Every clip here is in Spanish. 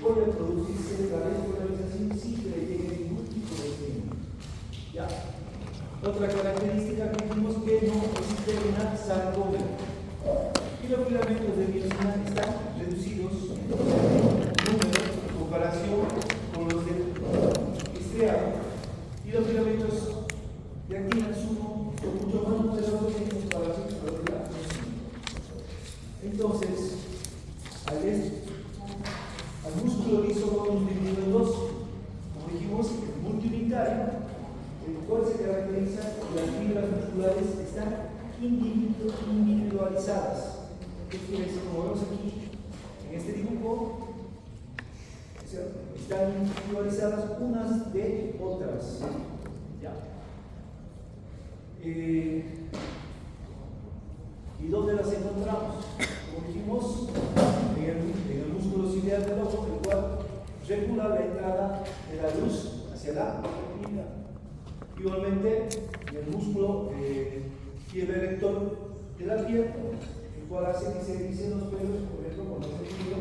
puede producirse la despolarización sin que le llegue ningún tipo de estímulo. ¿Ya? Otra característica que vimos que no existe una sarcómera. Y los filamentos de miosina están reducidos en número en comparación con los del estriado. Y los filamentos de actina son mucho más numerosos en comparación con los de la miosina. Entonces, al músculo liso podemos dividirlo en dos. Como dijimos, el multiunitario, el cual se caracteriza por las fibras musculares están individualizadas. ¿Qué quiere decir? Como vemos aquí en este dibujo, están individualizadas unas de otras. ¿Ya? ¿Y dónde las encontramos? Como dijimos, en el músculo ciliar del ojo, el cual regula la entrada de la luz hacia la retina. Igualmente, en el músculo fiebre-rector de la piel, el cual hace que se erizan los pelos, por ejemplo, cuando se frío,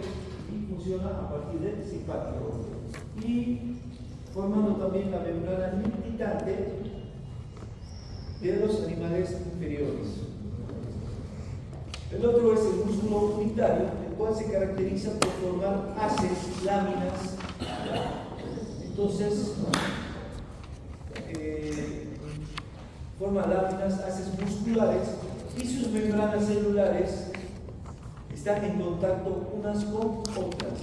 y funciona a partir del simpático. Y formando también la membrana limitante de los animales inferiores. El otro es el músculo unitario, el cual se caracteriza por formar haces, láminas. Entonces, forma láminas, haces musculares y sus membranas celulares están en contacto unas con otras.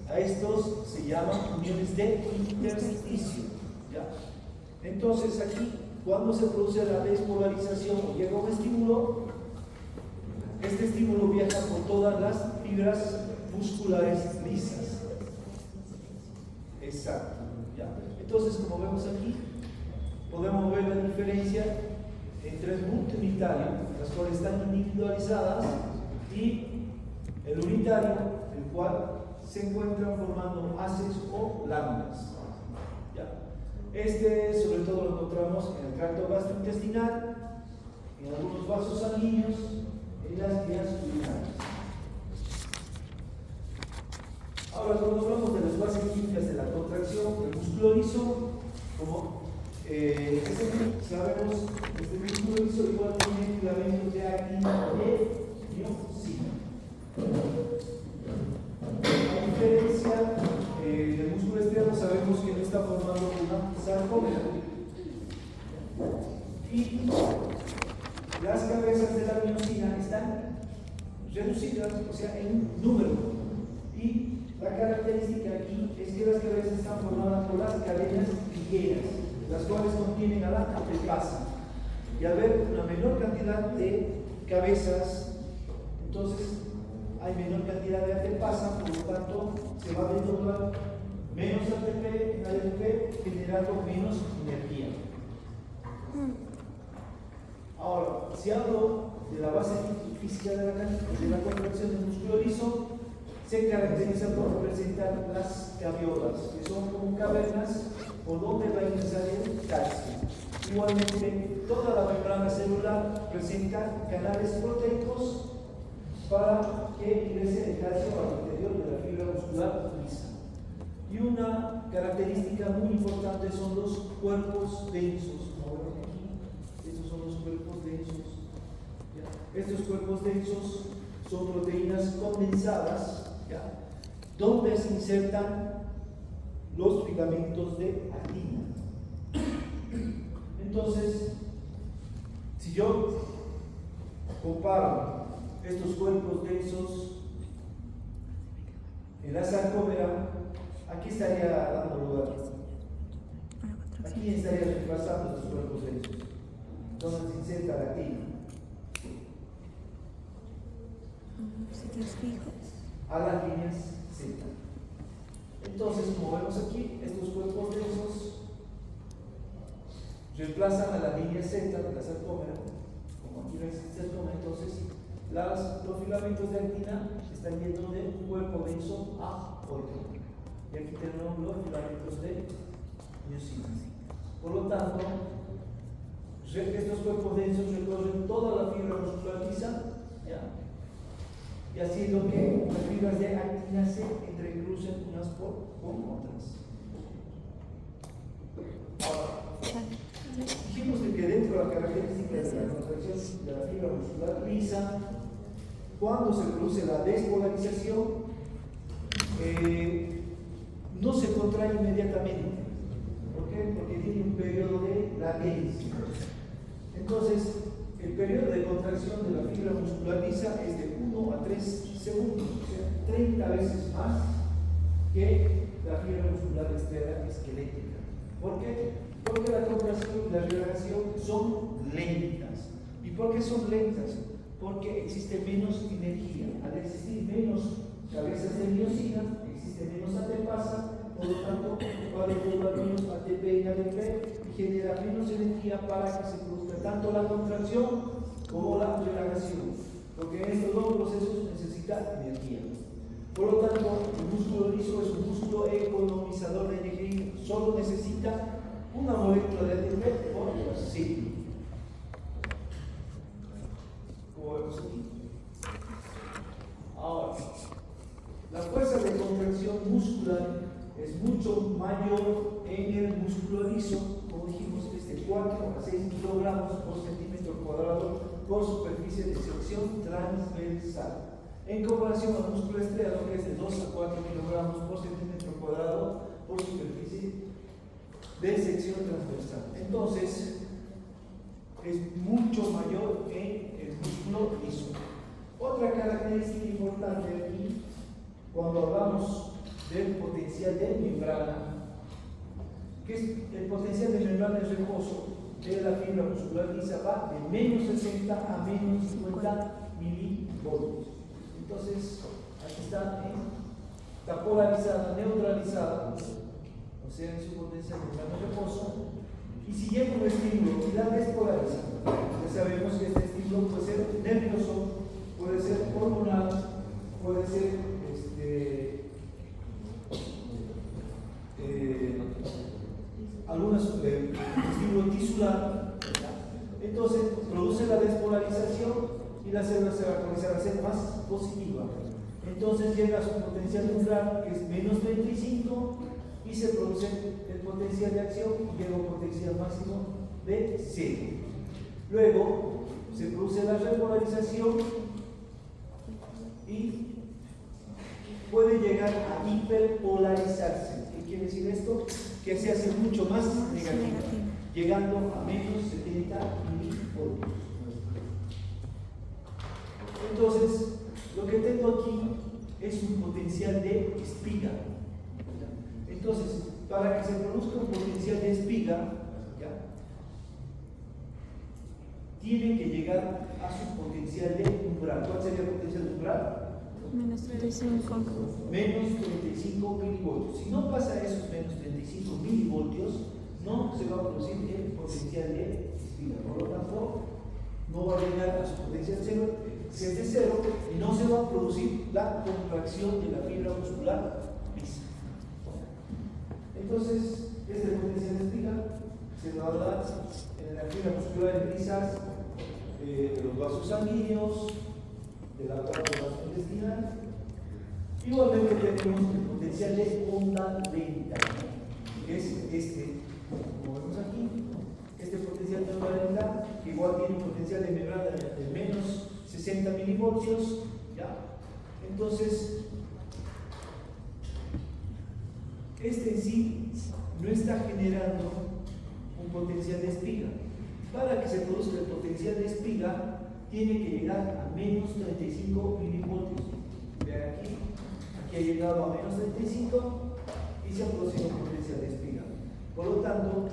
A estos se llaman uniones de intersticio. ¿Ya? Entonces, aquí, cuando se produce la despolarización o llega un estímulo, este estímulo viaja por todas las fibras musculares lisas. Exacto. ¿Ya? Entonces, como vemos aquí, podemos ver la diferencia entre el multiunitario, las cuales están individualizadas, y el unitario, el cual se encuentran formando haces o láminas. ¿Ya? Este, sobre todo, lo encontramos en el tracto gastrointestinal, en algunos vasos sanguíneos, en las vías urinarias. Ahora, cuando hablamos de las bases químicas de la contracción del músculo liso, como sabemos, este músculo liso igual tiene filamentos de actina y miosina. A diferencia del músculo estriado, sabemos que no está formando una sarcómera. Y las cabezas de la miosina están reducidas, o sea, en número. Y la característica aquí es que las cabezas están formadas por las cadenas ligeras, las cuales contienen a la antepasa. Y al ver una menor cantidad de cabezas, entonces hay menor cantidad de antepasa, por lo tanto se va a desdoblar menos ATP en ADP, generando menos energía. Ahora, si hablo de la base física de la contracción del músculo liso, se caracteriza por presentar las caviolas, que son como cavernas por donde va a ingresar el calcio. Igualmente, toda la membrana celular presenta canales proteicos para que ingrese el calcio al interior de la fibra muscular lisa. Y una característica muy importante son los cuerpos densos. Como ven aquí, estos son los cuerpos densos. ¿Ya? Estos cuerpos densos son proteínas condensadas, ¿ya?, donde se insertan los filamentos de actina. Entonces, si yo comparo estos cuerpos densos en la sarcómera, aquí estaría dando lugar. Aquí estaría reemplazando estos cuerpos densos, donde se inserta la actina. Sitios fijos. A las líneas Z. Entonces, como vemos aquí, estos cuerpos densos reemplazan a la línea Z de la sarcómera. Como aquí no existe sarcómera, entonces los filamentos de actina están yendo de un cuerpo denso a otro. Y aquí tenemos los filamentos de miosina. Por lo tanto, estos cuerpos densos recorren toda la fibra muscular lisa, ¿ya?, y haciendo que las fibras de actina se entrecrucen unas característica de la contracción de la fibra muscular lisa, cuando se produce la despolarización, no se contrae inmediatamente. ¿Por qué? Porque tiene un periodo de latencia. Entonces, el periodo de contracción de la fibra muscular lisa es de 1 a 3 segundos, o sea, 30 veces más que la fibra muscular estriada esquelética. ¿Por qué? Porque la contracción y la relajación son lentas. ¿Y por qué son lentas? Porque existe menos energía. Al existir menos cabezas de miosina, existe menos ATPasa, por lo tanto, va a depurar menos ATP y ADP y genera menos energía para que se produzca tanto la contracción como la relajación. Porque en estos dos procesos necesita energía. Por lo tanto, el músculo liso es un músculo economizador de energía, solo necesita una molécula de ATP por ciclo. Como vemos aquí. Ahora, la fuerza de contracción muscular es mucho mayor en el músculo liso, como dijimos, es de 4 a 6 kilogramos por centímetro cuadrado por superficie de sección transversal. En comparación al músculo estriado, que es de 2 a 4 kilogramos por centímetro cuadrado por superficie de sección transversal. Entonces, es mucho mayor en el músculo liso. Otra característica importante aquí, cuando hablamos del potencial de membrana, que es el potencial de membrana de reposo de la fibra muscular lisa, va de menos 60 a menos 50 milivoltios. Entonces, aquí está polarizada, neutralizada, o sea, en su potencial de membrana de reposo. Y si llega un estímulo y la despolariza, ya sabemos que este estímulo puede ser nervioso, puede ser hormonal, puede ser algunos estímulo tisular. Entonces produce la despolarización y la célula se va a comenzar a ser más positiva. Entonces llega a su potencial umbral, que es menos 35, y se produce el potencial de acción y llega a un potencial máximo de 0. Luego se produce la repolarización y puede llegar a hiperpolarizarse. ¿Qué quiere decir esto? Que se hace mucho más negativa, llegando a menos 70 milivoltios. Entonces, lo que tengo aquí es un potencial de espiga. Entonces, para que se produzca un potencial de espiga, tiene que llegar a su potencial de umbral. ¿Cuál sería el potencial de umbral? Menos 35. Menos 35 milivoltios. Si no pasa esos menos 35 milivoltios, no se va a producir el potencial de espiga. Por lo tanto, no va a llegar a su potencial cero, si es de cero, y no se va a producir la contracción de la fibra muscular lisa. Entonces, este potencial de espiga se va a dar en la fibra muscular lisas de los vasos sanguíneos, de la parte vasointestinal. Igualmente tenemos el potencial de onda lenta, que es como vemos aquí, este potencial de onda lenta, que igual tiene un potencial de membrana de menos 60 milivoltios, ¿ya? Entonces, este en sí no está generando un potencial de espiga. Para que se produzca el potencial de espiga, tiene que llegar a menos 35 milivoltios. Vean aquí ha llegado a menos 35 y se ha producido un potencial de espiga. Por lo tanto,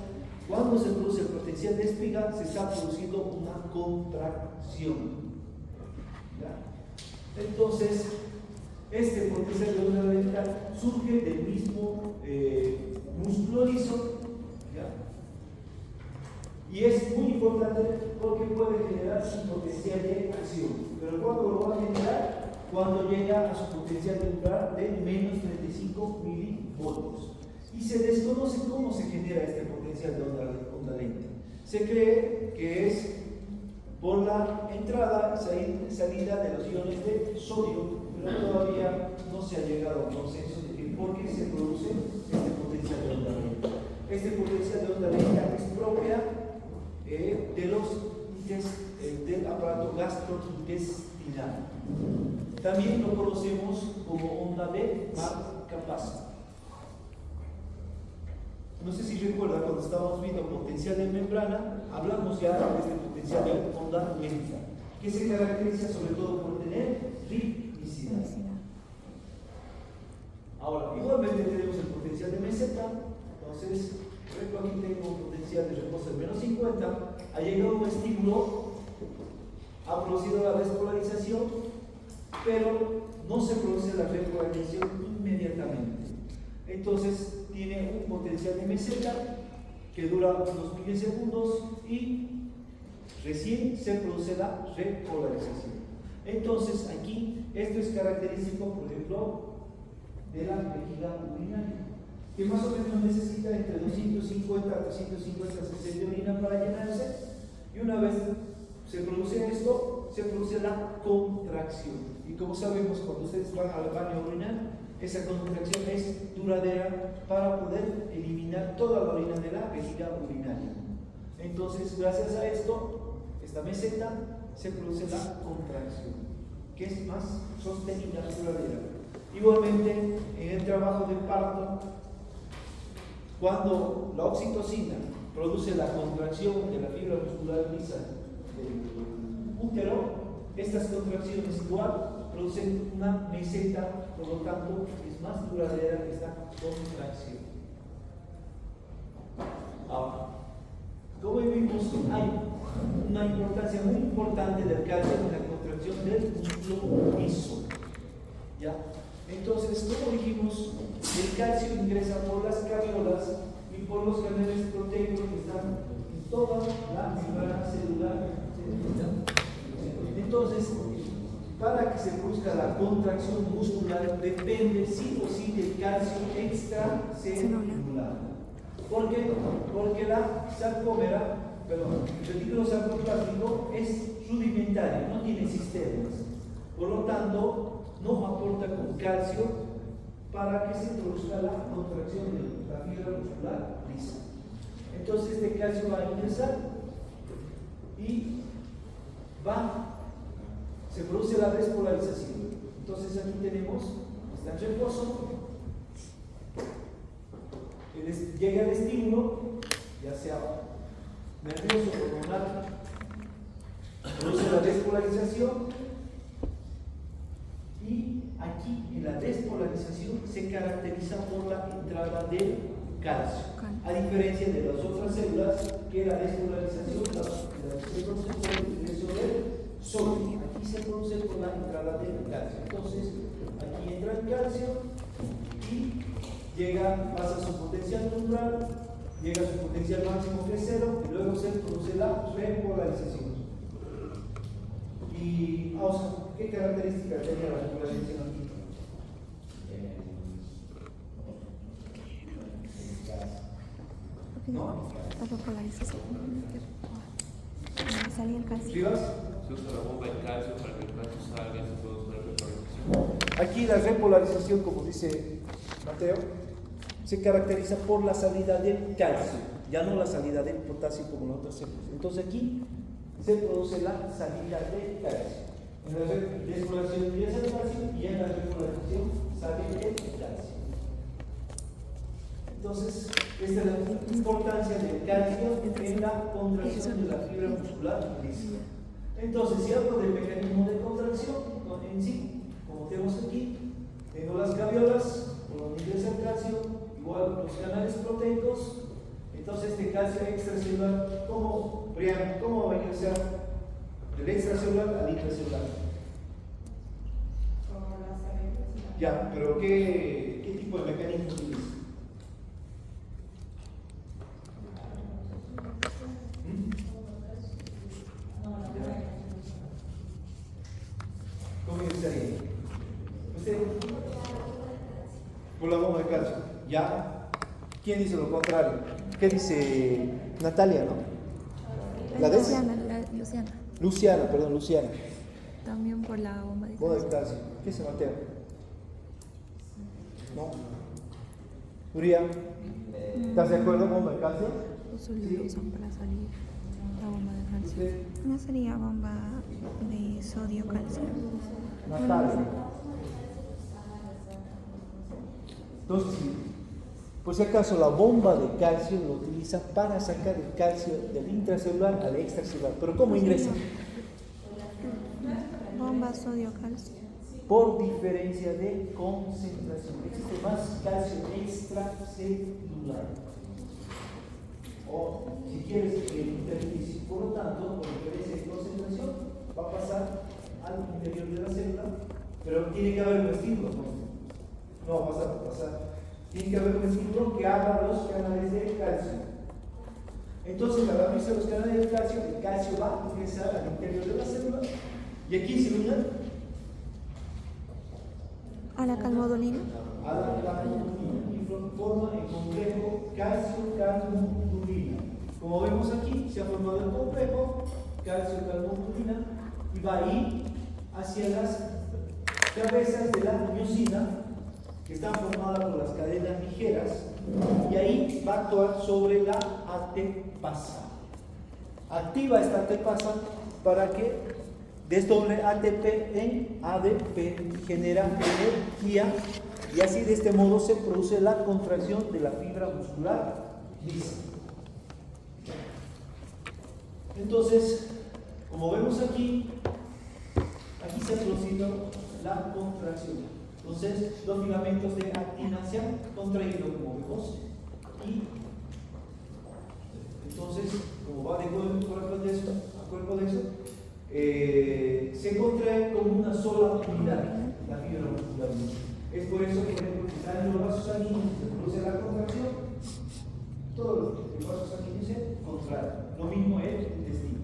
cuando se produce el potencial de espiga, se está produciendo una contracción. ¿Ya? Entonces, este potencial de onda lenta surge del mismo músculo liso, ¿ya? Y es muy importante porque puede generar su potencial de acción. Pero ¿cuándo lo va a generar? Cuando llega a su potencial de umbral de menos 35 milivoltios. Y se desconoce cómo se genera este potencial de onda lenta. Se cree que es por la entrada y salida de los iones de sodio, pero todavía no se ha llegado a un consenso de por qué se produce este potencial de onda lenta. Este potencial de onda lenta es propia de los urinaria. También lo conocemos como onda de marcapaso. No sé si recuerdan cuando estábamos viendo potencial de membrana, hablamos ya de este potencial de onda lenta, que se caracteriza sobre todo por tener ritmicidad. Ahora, igualmente tenemos el potencial de meseta. Entonces, por ejemplo, aquí tengo un potencial de reposo de menos 50, ha llegado un estímulo, ha producido la despolarización, pero no se produce la repolarización inmediatamente. Entonces, tiene un potencial de meseta que dura unos milisegundos y recién se produce la repolarización. Entonces, aquí, esto es característico, por ejemplo, de la vejiga urinaria, que más o menos necesita entre 250 a 350 cc de orina para llenarse, y una vez se produce esto, se produce la contracción. Y como sabemos, cuando ustedes van al baño a orinar, esa contracción es duradera para poder eliminar toda la orina de la vejiga urinaria. Entonces, gracias a esto, esta meseta, se produce la contracción, que es más sostenida, duradera. Igualmente, en el trabajo de parto, cuando la oxitocina produce la contracción de la fibra muscular lisa del útero, estas contracciones igual producen una meseta, por lo tanto es más duradera esta contracción. Ahora, como vimos, hay una importancia muy importante del calcio en la contracción del músculo liso. ¿Ya? Entonces, como dijimos, el calcio ingresa por las caviolas y por los canales proteicos que están en toda la membrana celular. Entonces, para que se produzca la contracción muscular, depende sí o sí del calcio extracelular. ¿Por qué? Porque la sarcómera, el retículo sarcoplástico es rudimentario, no tiene sistemas. Por lo tanto, no aporta con calcio para que se produzca la contracción de la fibra muscular lisa. Entonces, este calcio va a ingresar y se produce la despolarización. Entonces, aquí tenemos, está en reposo, llega el estímulo, ya sea nervioso o hormonal, produce la despolarización. Y aquí en la despolarización se caracteriza por la entrada del calcio, a diferencia de las otras células que la despolarización se produce por el ingreso del sodio. Aquí se produce por la entrada del calcio. Entonces, aquí entra el calcio y pasa su potencial umbral, llega a su potencial máximo que es 0 y luego se produce la repolarización. Y vamos a ver qué características tenía la repolarización aquí. ¿No? La repolarización. Salía el calcio. ¿Rivas? Se usa la bomba de calcio para que el calcio salga y se produzca la repolarización. Aquí la repolarización, como dice Mateo, se caracteriza por la salida del calcio, ya no la salida del potasio como en otras células. Entonces aquí se produce la salida del calcio. En la despolarización ingresa el calcio y en la repolarización sale el calcio. Entonces, esta es la importancia del calcio en la contracción de la fibra muscular lisa. Entonces, si hablo del mecanismo de contracción en sí, como tenemos aquí, tengo las caviolas, por donde ingresa el calcio, igual los canales proteicos. Entonces, este calcio extracelular, ¿cómo va a ingresar del extracelular al intracelular? Ya, pero ¿qué tipo de mecanismo utiliza? ¿Cómo ingresaría? ¿Usted? Por la bomba de calcio. ¿Ya? ¿Quién dice lo contrario? ¿Qué dice Natalia, no? ¿La Luciana. Luciana. También por la bomba de Bomba de calcio. calcio. ¿Qué dice Mateo? ¿No? Uriah, ¿estás de acuerdo? ¿Bomba de calcio? Solo lo usan para salir la bomba de calcio. usted? No sería bomba de sodio-calcio. Más tarde. Entonces, por si acaso, la bomba de calcio lo utiliza para sacar el calcio del intracelular al extracelular. ¿Pero cómo ingresa? Bomba sodio-calcio. Por diferencia de concentración. Existe más calcio extracelular. O, si quieres, interfície. Por lo tanto, por diferencia de concentración, va a pasar al interior de la célula, pero tiene que haber un estímulo. No va a pasar. Tiene que haber un estímulo que abra los canales de calcio. Entonces, al abrirse los canales de calcio, el calcio va a ingresar al interior de la célula. ¿Y aquí se une? A la calmodulina. A la calmodulina. Y forma el complejo calcio-calmodulina. Como vemos aquí, se ha formado el complejo calcio-calmodulina y va a ir hacia las cabezas de la miosina, que están formadas por las cadenas ligeras, y ahí va a actuar sobre la ATPasa. Activa esta ATPasa para que desdoble ATP en ADP y genera energía, y así de este modo se produce la contracción de la fibra muscular lisa. Entonces, como vemos aquí se ha producido la contracción. Entonces, los filamentos de actina se han contraído, como vemos, y entonces, como va de cuerpo de eso, se contrae como una sola unidad la fibra muscular. Es por eso que, por ejemplo, que están en los vasos sanguíneos, se produce la contracción, todos los vasos sanguíneos se contraen. Lo mismo el intestino.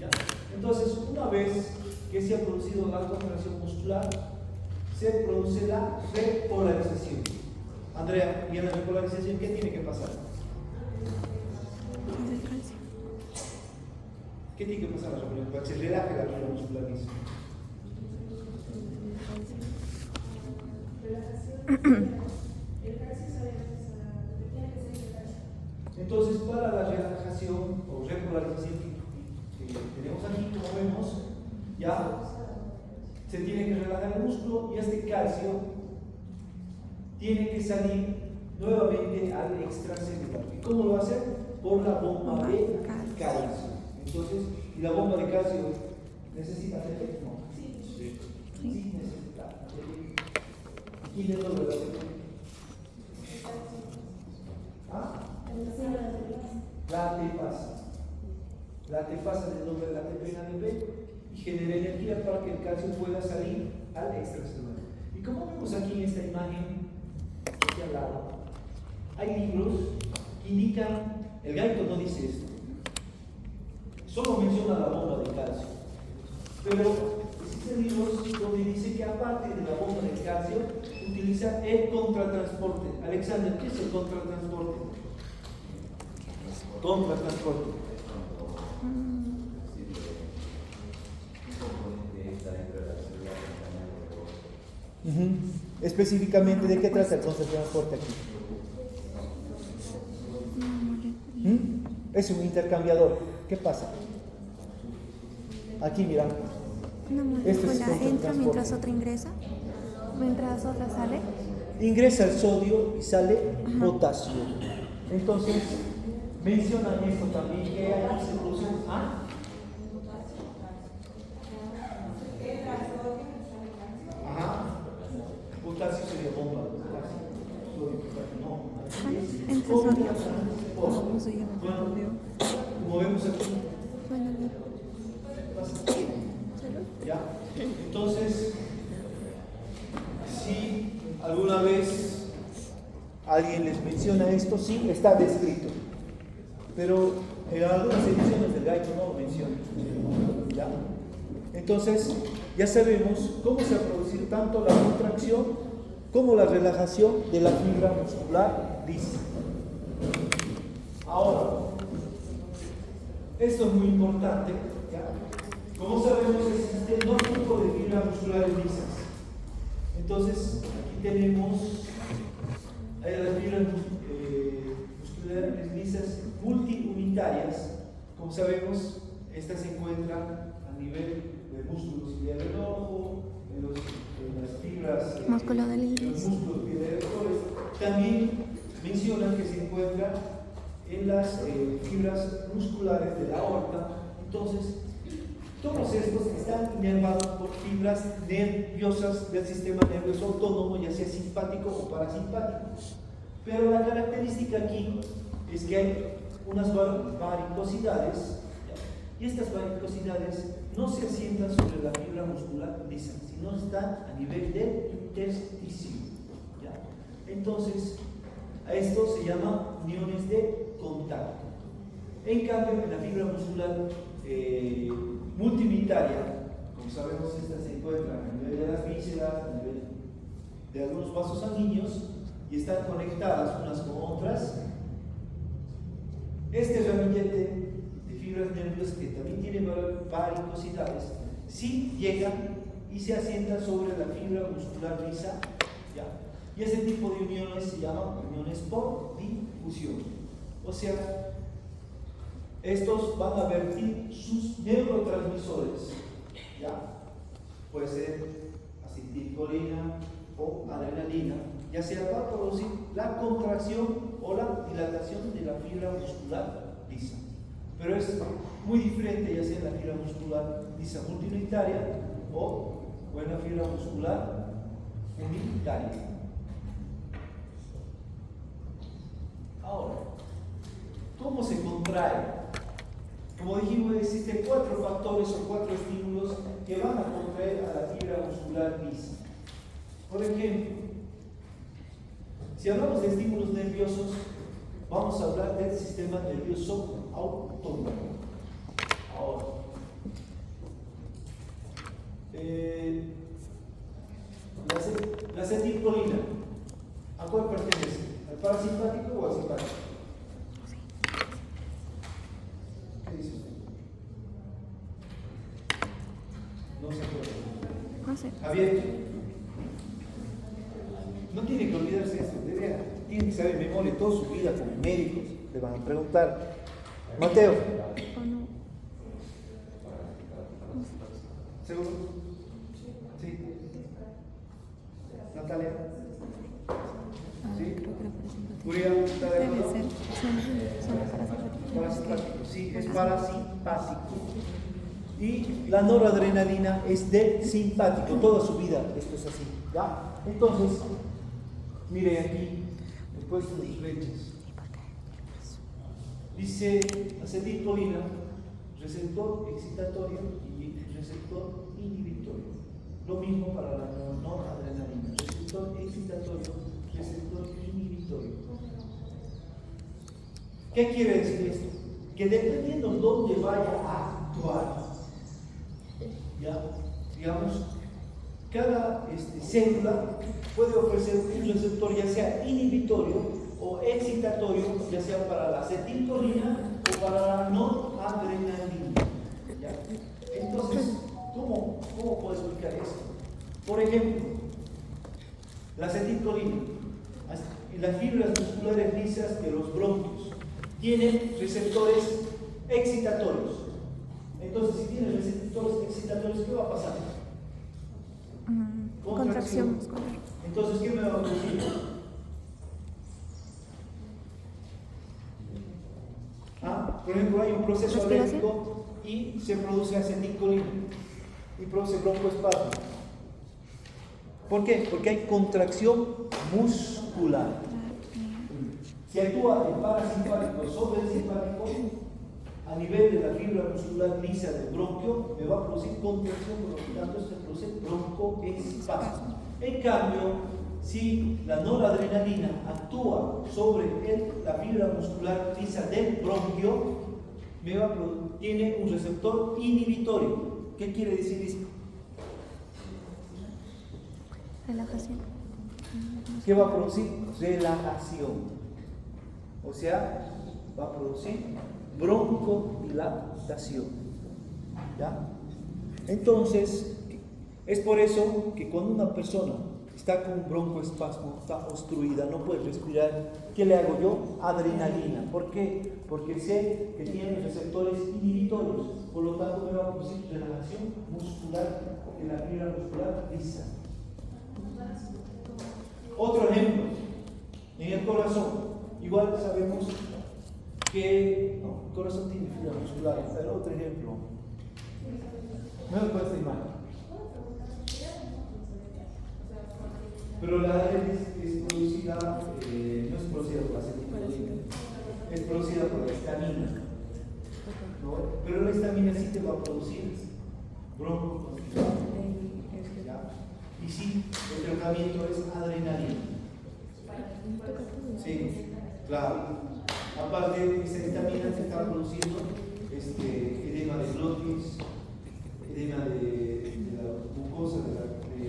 ¿Ya? Entonces, una vez que se ha producido la contracción muscular, se produce la repolarización. Andrea, ¿y en la repolarización qué tiene que pasar? ¿Qué tiene que pasar la repolarización? Para que se relaje la fibra muscular lisa. Entonces, para la relajación o repolarización que tenemos aquí, como vemos, ya se tiene que relajar el músculo y este calcio tiene que salir nuevamente al extracelular. ¿Y cómo lo va a hacer? Por la bomba de calcio. Entonces, ¿y la bomba de calcio necesita ATP? No. Sí necesita ATP. ¿Quién es lo de la ATP? ¿Ah? La ATPasa. La ATPasa desdobla el ATP en ADP y genera energía para que el calcio pueda salir al extracelular. Y como vemos aquí en esta imagen, aquí al lado, hay libros que indican, el Gaito no dice esto, solo menciona la bomba de calcio, pero existen libros donde dice que aparte de la bomba de calcio, utiliza el contratransporte. Alexander, ¿qué es el contratransporte? Contratransporte. Específicamente, ¿de qué trata el contratransporte aquí? Es un intercambiador. ¿Qué pasa? Aquí, mira. Una molécula entra mientras otra ingresa, mientras otra sale. Ingresa el sodio y sale potasio. Entonces, mencionan esto también, que aquí se produce potasio sería bomba. Sodio, potasio, no. Entre sodio. Bueno, como vemos aquí. ¿Ya? Entonces, si alguna vez alguien les menciona esto, sí, está descrito. Pero en algunas ediciones del Gaito no lo mencionan. ¿Ya? Entonces, ya sabemos cómo se ha producido tanto la contracción como la relajación de la fibra muscular lisa. Ahora, esto es muy importante. ¿Ya? Como sabemos, existen dos tipos de fibras musculares lisas. Entonces, aquí tenemos las fibras musculares lisas multiunitarias. Como sabemos, Esta se encuentra a nivel del músculo ciliar del ojo, en las fibras Músculo del de iris. los músculos piloerectores. También mencionan que se encuentra en las fibras musculares de la aorta. Entonces, todos estos están inervados por fibras nerviosas del sistema nervioso autónomo, ya sea simpático o parasimpático. Pero la característica aquí es que hay unas varicosidades, y estas varicosidades no se asientan sobre la fibra muscular lisa, sino están a nivel del intersticio. ¿Ya? Entonces, a esto se llaman uniones de contacto. En cambio, en la fibra muscular multiunitaria, como sabemos, esta se encuentra a nivel de las vísceras, a nivel de algunos vasos sanguíneos, y están conectadas unas con otras. Este ramillete de fibras nerviosas, que también tiene varicosidades, sí llegan y se asientan sobre la fibra muscular lisa, ¿ya? Y ese tipo de uniones se llaman uniones por difusión. O sea, estos van a vertir sus neurotransmisores, ¿ya? Puede ser acetilcolina o adrenalina, ya sea para producir la contracción o la dilatación de la fibra muscular lisa. Pero es muy diferente, ya sea en la fibra muscular lisa multiunitaria o en la fibra muscular unitaria. Ahora, ¿cómo se contrae? Como dijimos, existen 4 factores o 4 estímulos que van a contraer a la fibra muscular lisa. Por ejemplo, si hablamos de estímulos nerviosos, vamos a hablar del sistema nervioso autónomo. Ahora, la acetilcolina, ¿a cuál pertenece? ¿Al parasimpático o al simpático? ¿Qué dice usted? No se acuerda. No sé. Javier, no tiene que olvidarse eso, tiene que saber de memoria toda su vida como médicos, le van a preguntar. Mateo, ¿O no? ¿seguro? Sí. Natalia, ¿sí? Creo que era parasimpático. Uriel, ¿está de Debe acuerdo? ser. Suena parasimpático. Parasimpático, sí, es parasimpático. Y la noradrenalina es del simpático, toda su vida esto es así, ¿ya? Entonces, mire aquí, he puesto mis flechas. Dice acetilcolina, receptor excitatorio y receptor inhibitorio. Lo mismo para la noradrenalina, receptor excitatorio, receptor inhibitorio. ¿Qué quiere decir esto? Que dependiendo de dónde vaya a actuar, ¿ya? Digamos, cada célula puede ofrecer un receptor ya sea inhibitorio o excitatorio, ya sea para la acetilcolina o para la noradrenalina. ¿Ya? Entonces, ¿cómo puedo explicar esto? Por ejemplo, la acetilcolina y las fibras musculares lisas de los bronquios tienen receptores excitatorios. Entonces, si tienen receptores excitatorios, ¿qué va a pasar? Contracción muscular. Entonces, ¿qué me va a producir? Por ejemplo, hay un proceso alérgico y se produce acetilcolina y produce broncoespasmo. ¿Por qué? Porque hay contracción muscular. Si actúa el parasimpático sobre el simpático, a nivel de la fibra muscular lisa del bronquio, me va a producir contracción, por lo tanto se produce broncoespasmo. En cambio, si la noradrenalina actúa sobre la fibra muscular lisa del bronquio, tiene un receptor inhibitorio. ¿Qué quiere decir esto? Relajación. ¿Qué va a producir? Relajación. O sea, va a producir broncodilatación. ¿Ya? Entonces, es por eso que cuando una persona está con broncoespasmo, está obstruida, no puede respirar. ¿Qué le hago yo? Adrenalina. ¿Por qué? Porque sé que tiene receptores inhibitorios, por lo tanto me va a producir relajación muscular de la fibra muscular lisa. Otro ejemplo, en el corazón, igual sabemos que el corazón tiene fibra muscular, pero otro ejemplo, no me puedes imaginar. Pero la ADN es producida, no es producida por acetilcolina, es producida por la histamina. ¿No? Pero la histamina sí te va a producir broncoconstricción. Y sí, el tratamiento es adrenalina. Sí, claro. Aparte, esa histamina te está produciendo edema de glotis, edema de la mucosa, de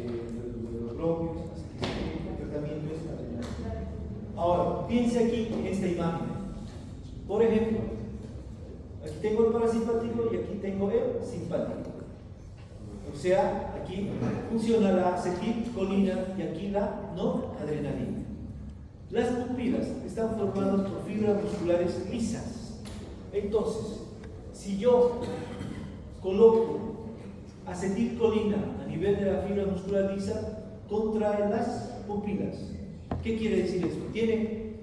los bronquios. El tratamiento es adrenalina. Ahora, piense aquí en esta imagen. Por ejemplo, aquí tengo el parasimpático y aquí tengo el simpático. O sea, aquí funciona la acetilcolina y aquí la noradrenalina. Las pupilas están formadas por fibras musculares lisas. Entonces, si yo coloco acetilcolina a nivel de la fibra muscular lisa, contrae las pupilas. ¿Qué quiere decir esto? Tiene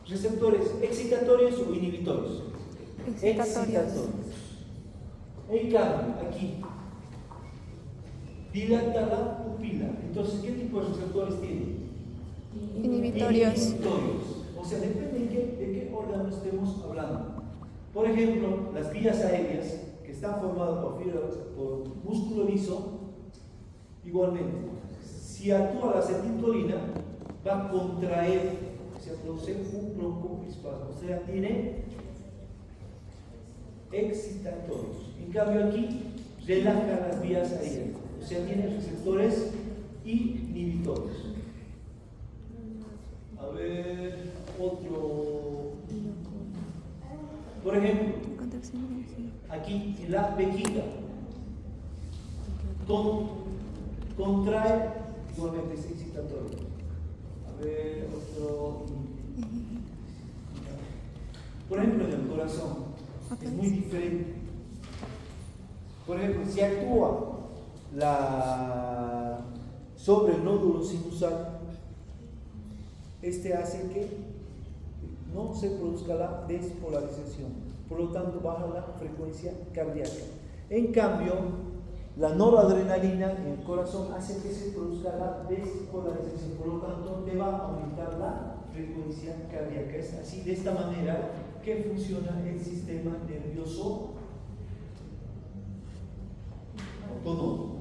receptores excitatorios o inhibitorios. Excitatorios. En cambio, aquí dilata la pupila. Entonces, ¿qué tipo de receptores tiene? Inhibitorios. O sea, depende de qué órgano estemos hablando. Por ejemplo, las vías aéreas que están formadas por músculo liso, igualmente, si actúa la acetilcolina, va a contraer, se produce un broncoespasmo, o sea, tiene excitatorios. En cambio, aquí relaja las vías aéreas, o sea, tiene receptores inhibitorios. A ver, otro. Por ejemplo, aquí en la vejiga contrae, igualmente es excitatorio. A ver, otro. Por ejemplo, en el corazón es muy diferente. Por ejemplo, si actúa sobre el nódulo sinusal, hace que no se produzca la despolarización, por lo tanto baja la frecuencia cardíaca. En cambio, la noradrenalina en el corazón hace que se produzca la despolarización, por lo tanto te va a aumentar la frecuencia cardíaca. Es así, de esta manera, que funciona el sistema nervioso autónomo.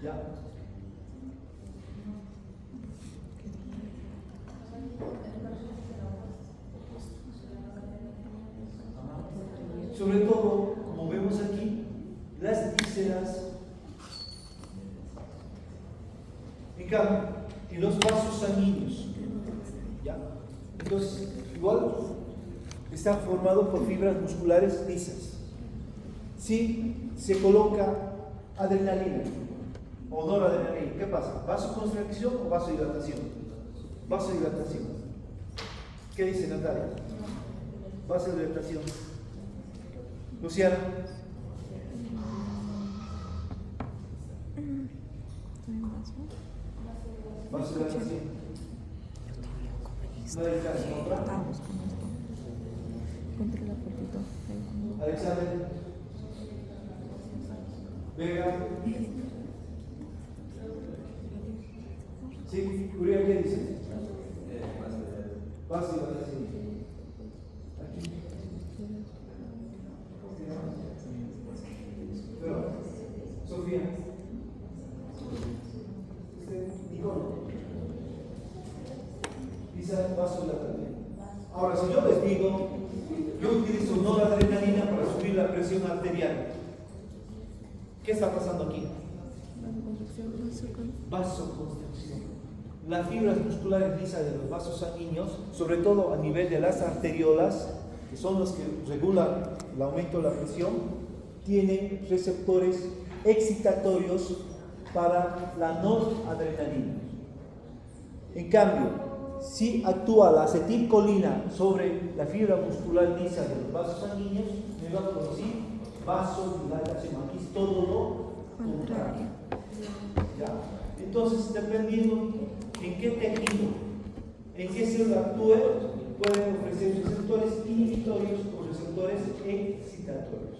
¿Ya? Sobre todo, como vemos aquí, las vísceras. En cambio, en los vasos sanguíneos, ¿ya? Entonces, igual está formado por fibras musculares lisas. Si se coloca adrenalina o noradrenalina, ¿qué pasa? ¿Vasoconstricción o vasodilatación? Vasodilatación. ¿Qué dice Natalia? Vasodilatación. Luciana. Vasodilatación. Alexander. Vega. Sí, Uriel, ¿qué dice? Vasodilatación. Aquí. Pero, Sofía. Nicole. Dice vasodilatación. Ahora, si yo les digo, yo utilizo noradrenalina para subir la presión arterial, ¿qué está pasando aquí? Vasoconstricción. Las fibras musculares lisas de los vasos sanguíneos, sobre todo a nivel de las arteriolas, que son los que regulan el aumento de la presión, tienen receptores excitatorios para la noradrenalina. En cambio, si actúa la acetilcolina sobre la fibra muscular lisa de los vasos sanguíneos, me va a producir vasodilatación. Aquí es todo lo contrario. ¿Ya? Entonces, dependiendo en qué tejido, en qué célula actúe, pueden ofrecer receptores inhibitorios o receptores excitatorios.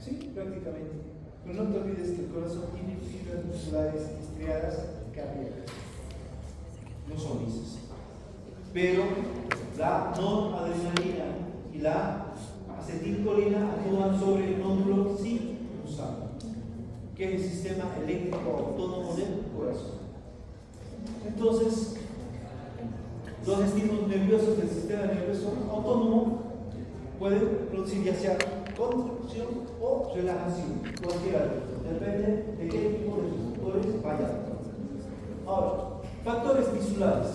Sí, prácticamente. Pero no te olvides que el corazón tiene fibras musculares estriadas cardíacas. No son lisas. Pero la noradrenalina y la acetilcolina actúan sobre el nódulo sinusal, que es el sistema eléctrico autónomo del corazón. Entonces, los estímulos nerviosos del sistema nervioso autónomo pueden producir ya sea contracción o relajación, cualquiera de ellos, depende de qué tipo de receptores vayan. Ahora, factores tisulares.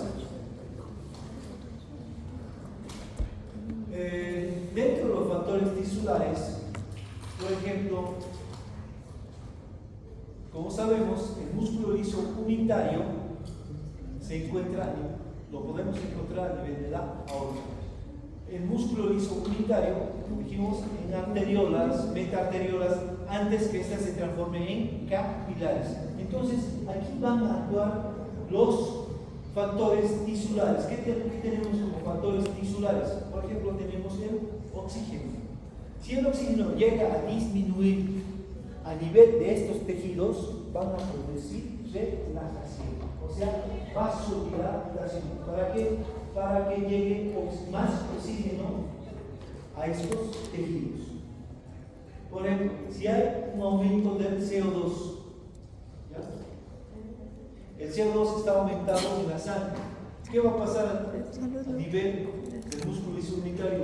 Dentro de los factores tisulares, por ejemplo, como sabemos, el músculo liso unitario se encuentra, lo podemos encontrar a nivel de la aorta. El músculo liso unitario, como dijimos, en arteriolas, metaarteriolas, antes que ésta se transforme en capilares. Entonces, aquí van a actuar los factores tisulares. ¿Qué tenemos como factores tisulares? Por ejemplo, tenemos el oxígeno. Si el oxígeno llega a disminuir a nivel de estos tejidos, van a producir relajación, o sea, vasodilatación. ¿Para qué? Para que llegue más oxígeno a estos tejidos. Por ejemplo, si hay un aumento del CO2, ¿ya? El CO2 está aumentado en la sangre. ¿Qué va a pasar a nivel del músculo unitario?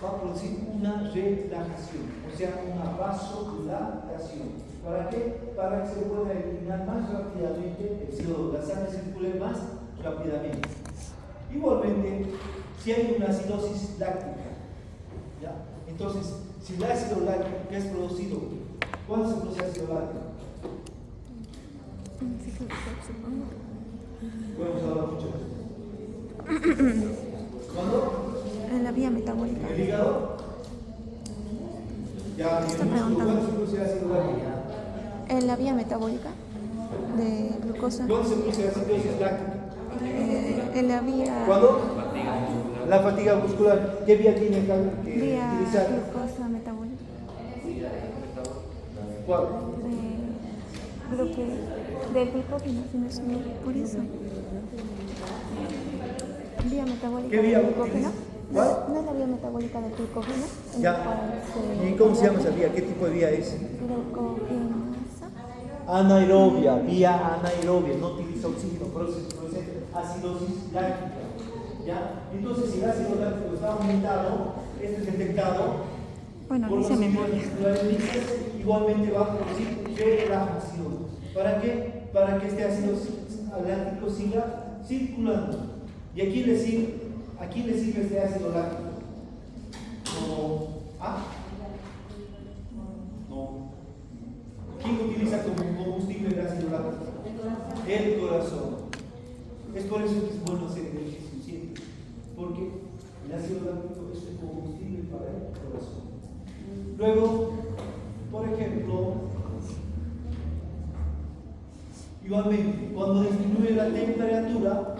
Va a producir una relajación, o sea, una vasodilatación. ¿Para qué? Para que se pueda eliminar más rápidamente el CO2, la sangre circule más rápidamente. Igualmente, si hay una acidosis láctica, ¿ya? Entonces, si el ácido láctico que es producido, ¿cuándo se produce ácido láctico? Podemos hablar mucho de esto. ¿Cuándo? En la vía metabólica. ¿En el hígado? Ya, Está preguntando. ¿cuándo se produce ácido láctico? En la vía metabólica de glucosa. ¿Cuándo se produce acidosis láctica? En la vía. ¿Cuándo? La fatiga muscular. ¿Qué vía tiene que Vía utilizar? glucosa metabólica. ¿Cuál? Del glucógeno, si no es por eso. Vía metabólica ¿Qué vía del glucógeno. ¿Cuál? ¿No es la vía metabólica del glucógeno? En Ya. la cual ¿Y cómo se llama esa vía? ¿Qué tipo de vía es? Glucogenasa. Anaerobia, vía anaerobia, no utiliza oxígeno, por eso se produce acidosis láctica. ¿Ya? Entonces, si el ácido láctico está aumentado, esto es detectado Bueno, por los dice fibras memoria. musculares lisas, igualmente va a producir relajación. ¿Para qué? Para que este ácido láctico siga circulando. ¿Y a quién le sirve este ácido láctico? No. ¿Quién utiliza como combustible el ácido láctico? El corazón. Es por eso que es bueno hacer ejercicio siempre, porque el ácido láctico es un combustible para el corazón. Luego, por ejemplo, igualmente, cuando disminuye la temperatura,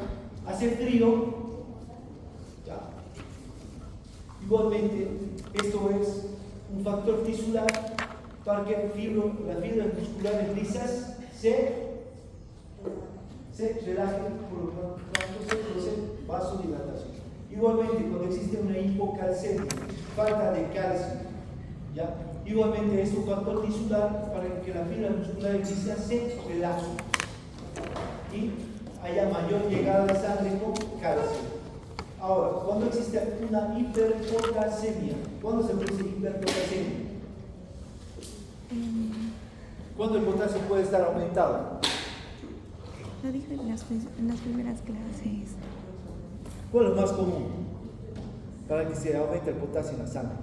hace frío, ¿ya? Igualmente, esto es un factor tisular para que las fibras musculares lisas se relajen, por lo tanto se produce vasodilatación. Igualmente, cuando existe una hipocalcemia, falta de calcio, ¿ya? Igualmente es un factor tisular para que las fibras musculares lisas se relajen y haya mayor llegada de sangre con calcio. Ahora, cuando existe una hiperpotasemia, ¿cuándo se produce hiperpotasemia? ¿Cuándo el potasio puede estar aumentado? Lo dije en las primeras clases. ¿Cuál es lo más común para que se aumente el potasio en la sangre?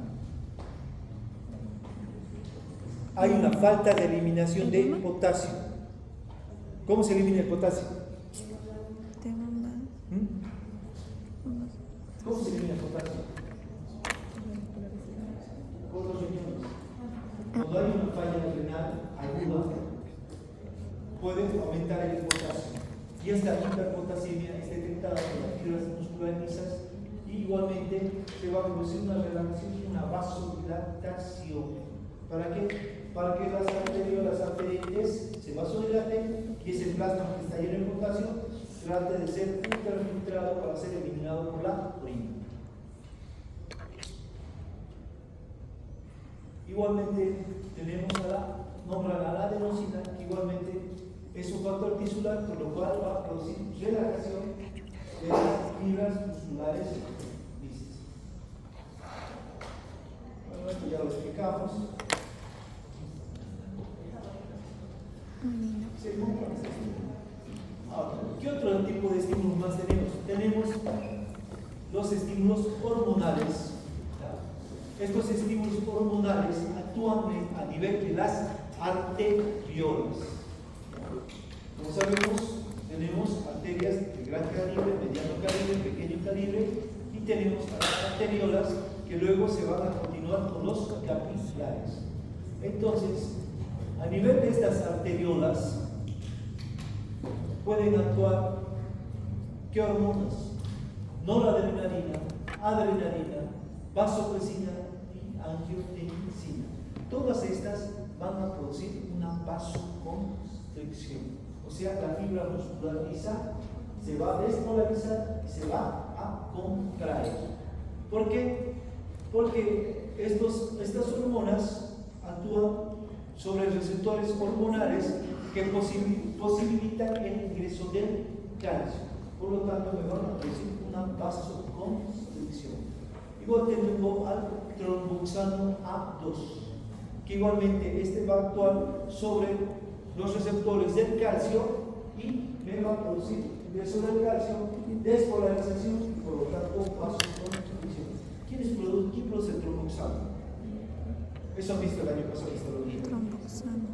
hay una falta de eliminación de potasio. ¿Cómo se elimina el potasio? ¿Cómo se elimina el potasio? Por los riñones. Cuando hay una falla renal aguda, puede aumentar el potasio. Y esta hiperpotasemia es detectada por las fibras musculares lisas y igualmente se va a producir una relajación y una vasodilatación. ¿Para qué? Para que las arteriolas aferentes se vasodilaten y ese plasma que está lleno de potasio trate de ser ultrafiltrado para ser eliminado por la orina. Igualmente tenemos a la adenosina, que igualmente es un factor tisular, por lo cual va a producir relajación de las fibras musculares lisas. Bueno, esto ya lo explicamos. Ahora, ¿qué otro tipo de estímulos más tenemos? Tenemos los estímulos hormonales. Estos estímulos hormonales actúan a nivel de las arteriolas. Como sabemos, tenemos arterias de gran calibre, mediano calibre, pequeño calibre, y tenemos las arteriolas que luego se van a continuar con los capilares. Entonces, a nivel de estas arteriolas, pueden actuar ¿qué hormonas? Noradrenalina, adrenalina, vasopresina y angiotensina. Todas estas van a producir una vasoconstricción. O sea, la fibra muscular lisa se va a despolarizar y se va a contraer. ¿Por qué? Porque estas hormonas actúan sobre receptores hormonales que posibilitan el ingreso del calcio. Por lo tanto, me van a producir una vasoconstricción. Igual tenemos al tromboxano A2, que igualmente este va a actuar sobre los receptores del calcio y me va a producir ingreso del calcio, despolarización y por lo tanto vasoconstricción. ¿Quién produce el tromboxano? Eso han visto el año pasado, histología. Tromboxano.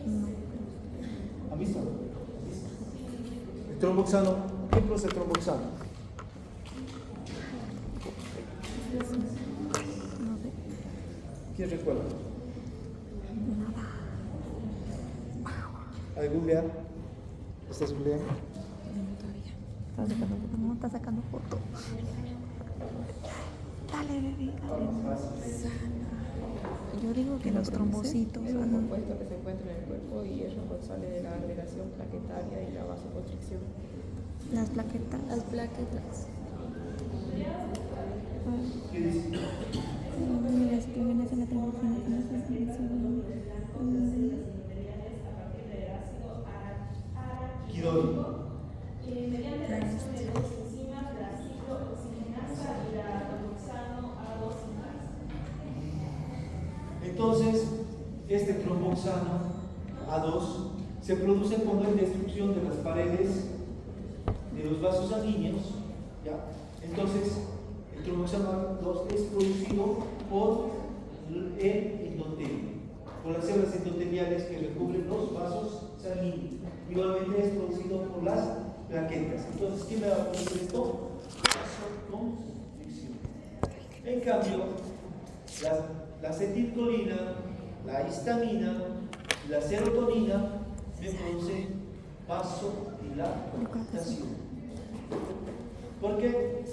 No. ¿Han visto? El tromboxano, ¿quién produce el tromboxano? ¿Quién recuerda? ¿Hay googlear? ¿Estás googleando? No, está sacando foto. Dale, bebé, dale. Yo digo que los trombocitos. Es un compuesto que se encuentra en el cuerpo y es responsable de la agregación plaquetaria y la vasoconstricción. Las plaquetas. Las plaquetas. ¿Qué dice? Las primeras en la tromboxina. Quidol. Entonces, este tromboxano A2 se produce cuando hay destrucción de las paredes de los vasos sanguíneos. ¿Ya? Entonces, el tromboxano A2 es producido por el endotelio, por las células endoteliales que recubren los vasos sanguíneos. Igualmente es producido por las plaquetas. Entonces, ¿qué me va a producir esto? Vasoconstricción. En cambio, la acetilcolina, la histamina y la serotonina me producen vasodilatación. ¿Por qué?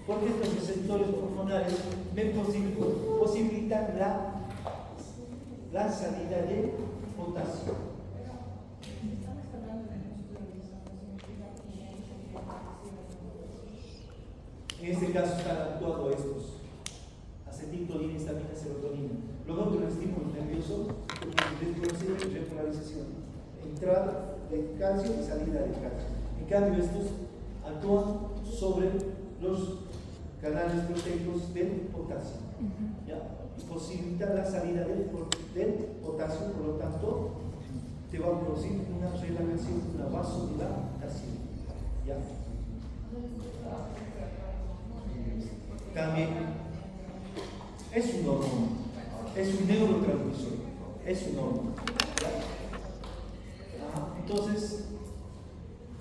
Porque estos receptores hormonales me posibilitan la salida de potasio. En este caso están actuando estos: acetilcolina, histamina, serotonina. Luego otro estímulo nervioso, repolarización, entrada de calcio y salida de calcio. En cambio, estos actúan sobre los canales proteicos del potasio, ¿ya? Y posibilitan la salida del potasio, por lo tanto, te va a producir una relajación, una vasodilatación, ¿ya? También es un hormona Es un neurotransmisor, es un hormona. Entonces,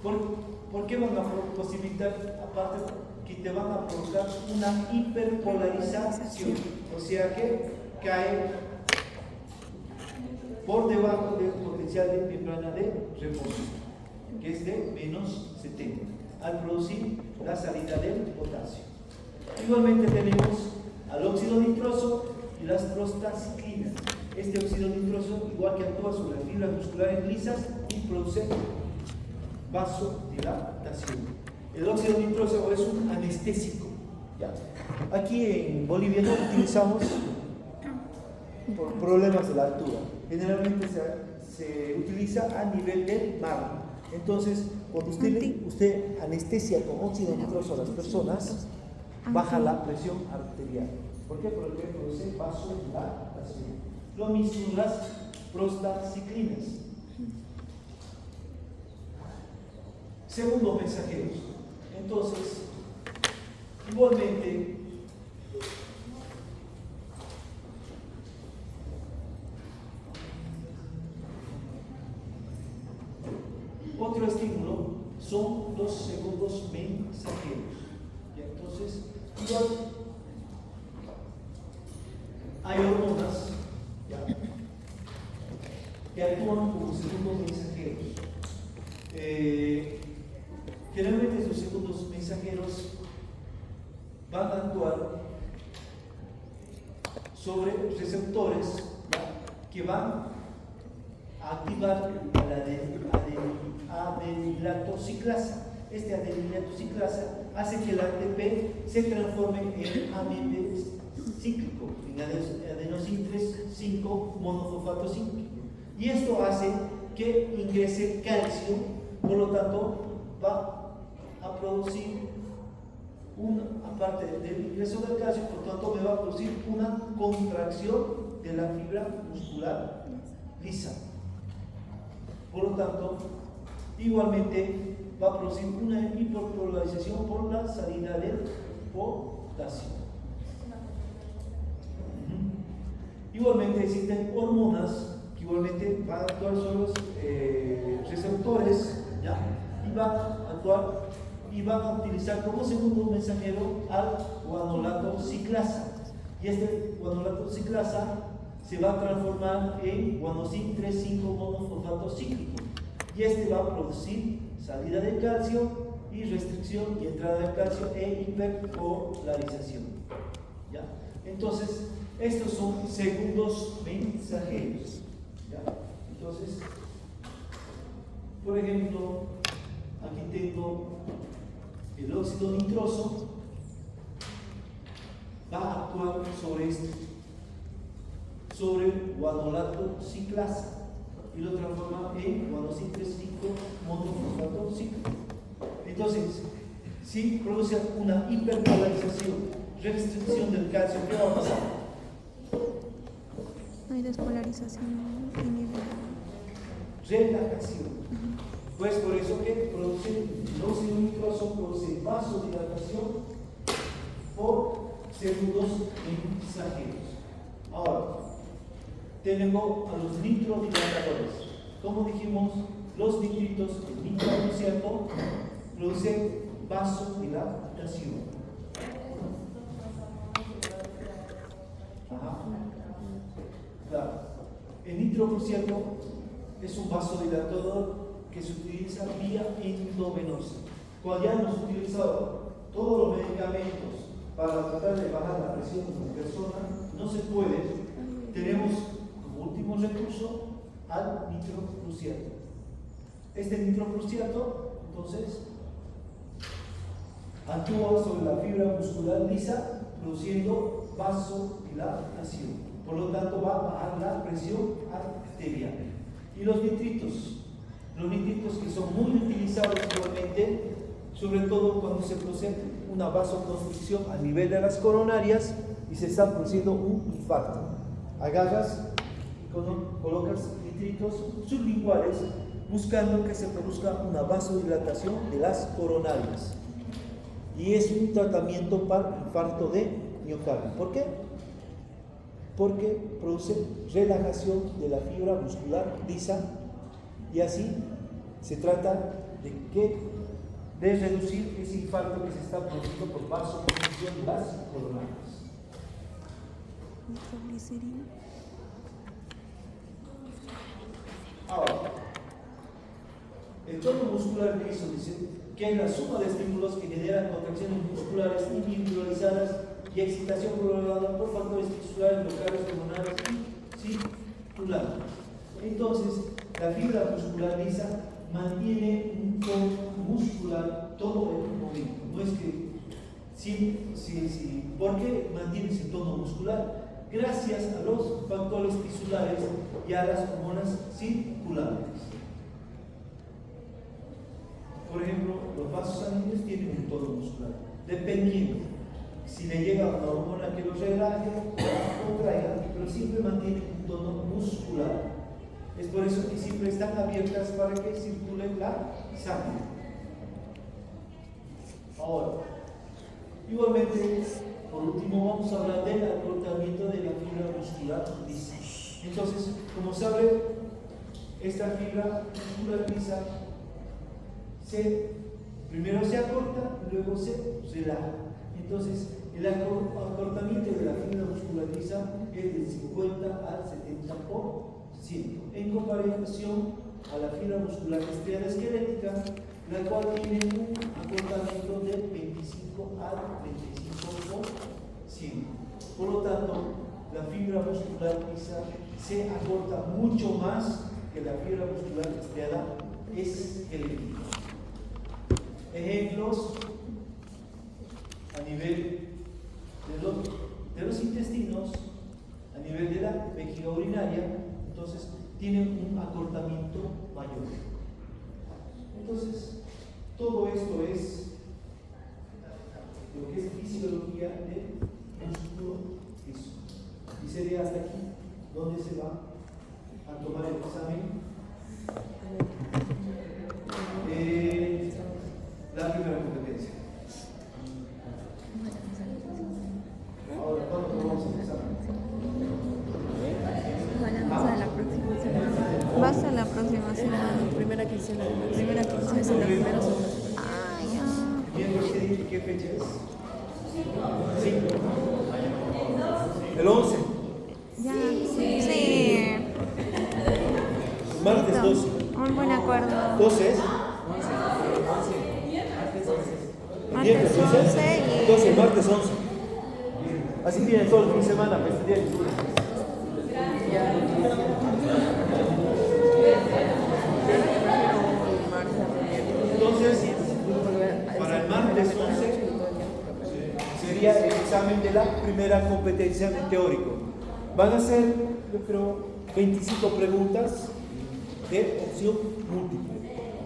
¿por qué van a posibilitar, aparte, que te van a provocar una hiperpolarización? O sea que cae por debajo del potencial de membrana de reposo, que es de menos 70, al producir la salida del potasio. Igualmente tenemos al óxido nitroso y las prostaciclinas. Este óxido nitroso, igual que actúa sobre las fibras musculares lisas y produce vasodilatación. El óxido nitroso es un anestésico. ¿Ya? Aquí en Bolivia no utilizamos por problemas de la altura. Generalmente se utiliza a nivel del mar. Entonces, cuando usted anestesia con óxido nitroso a las personas, baja la presión arterial. ¿Por qué? Porque produce vasodilatación. Lo mismo las prostaciclinas. Segundos mensajeros. Entonces, igualmente, otro estímulo son los segundos mensajeros. ¿Ya? Entonces, igual hay hormonas, ¿ya?, que actúan como segundos mensajeros. Generalmente estos segundos mensajeros van a actuar sobre receptores, ¿ya?, que van a activar la adenilatoxiclasa. Este adenilatoxiclasa hace que el ATP se transforme en AMP cíclico, en adenosín 5 monofosfato cíclico. Y esto hace que ingrese calcio, por lo tanto va a producir aparte del ingreso del calcio, por lo tanto me va a producir una contracción de la fibra muscular lisa. Por lo tanto, igualmente va a producir una hiperpolarización por la salida del potasio. Igualmente existen hormonas que igualmente van a actuar sobre los receptores, ¿ya?, y van a actuar y van a utilizar como segundo mensajero al guanolato ciclasa. Y este guanolato ciclasa se va a transformar en guanosin 3,5 monofosfato cíclico. Y este va a producir salida de calcio y restricción y entrada de calcio e hiperpolarización. ¿Ya? Entonces, estos son segundos mensajeros. ¿Ya? Entonces, por ejemplo, aquí tengo el óxido nitroso, va a actuar sobre el guanolato ciclasa y lo transforma en guanosin 3,5 monofosfato cíclico. Entonces, si produce una hiperpolarización, restricción del calcio, ¿qué va a pasar? Hay despolarización inhibida. Relajación. Pues por eso que produce el óxido nitroso, produce vasodilatación por segundos mensajeros. Ahora, tenemos a los nitrodilatadores. Como dijimos, los nitritos, el nitrocruciato, producen vasodilatación. Claro. El nitrocruciato es un vasodilatador que se utiliza vía endovenosa. Cuando ya hemos utilizado todos los medicamentos para tratar de bajar la presión de una persona, no se puede. Tenemos como último recurso al nitrocruciato. Este nitrocruciato, entonces, actúa sobre la fibra muscular lisa, produciendo vasodilatación. Por lo tanto, va a bajar la presión arterial. Y los nitritos que son muy utilizados igualmente, sobre todo cuando se produce una vasoconstricción a nivel de las coronarias y se está produciendo un infarto. Agarras y colocas nitritos sublinguales buscando que se produzca una vasodilatación de las coronarias. Y es un tratamiento para infarto de miocardio. ¿Por qué? porque produce relajación de la fibra muscular lisa y así se trata de reducir ese infarto que se está produciendo por vasoconstricción de las coronadas. Nitroglicerina. Ahora, el tono muscular liso dice que es la suma de estímulos que generan contracciones musculares individualizadas y excitación prolongada por factores tisulares, locales, hormonales y circulares. Entonces, la fibra muscular lisa mantiene un tono muscular todo el momento. No es que ¿por qué mantiene ese tono muscular? Gracias a los factores tisulares y a las hormonas circulares. Por ejemplo, los vasos sanguíneos tienen un tono muscular, dependiendo si le llega una hormona que los relaje o contraiga, pero siempre mantienen un tono muscular. Es por eso que siempre están abiertas para que circule la sangre. Ahora, igualmente, por último, vamos a hablar del acortamiento de la fibra muscular lisa. Entonces, como saben, esta fibra muscular lisa primero se acorta y luego se relaja. Entonces, el acortamiento de la fibra muscular lisa es del 50 al 70%, en comparación a la fibra muscular estriada esquelética, la cual tiene un acortamiento del 25 al 35%. Por lo tanto, la fibra muscular lisa se acorta mucho más que la fibra muscular estriada esquelética. Ejemplos a nivel de los intestinos, a nivel de la vejiga urinaria, entonces tienen un acortamiento mayor. Entonces, todo esto es lo que es fisiología del músculo liso. Y sería hasta aquí donde se va a tomar el examen. La primera competencia. Ahora, ¿cuándo vamos a empezar? Vamos a la próxima semana. Vas a la próxima semana. Primera quincena. Primera quincena. La primera semana. Ah, ya. ¿Miércoles qué fecha es? 5. ¿El 11? Ya, sí. Martes 12. Un buen acuerdo. 12 es. Martes 11 y... Entonces, martes 11. Así tienen todo el fin de semana, pues, día de lunes. Entonces, para el martes 11 sería el examen de la primera competencia de teórico. Van a ser, yo creo, 25 preguntas de opción múltiple.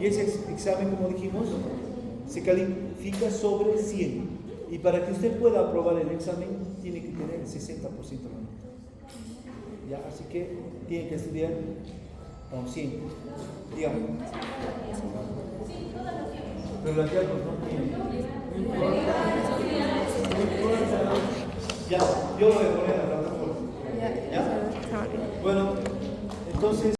Y ese examen, como dijimos, se califica sobre 100. Y para que usted pueda aprobar el examen, tiene que tener el 60% de nota. ¿Ya? Así que tiene que estudiar con 100. Dígame. Pero la tía no tiene. Ya, yo voy a poner la plataforma. ¿Ya? Bueno, entonces...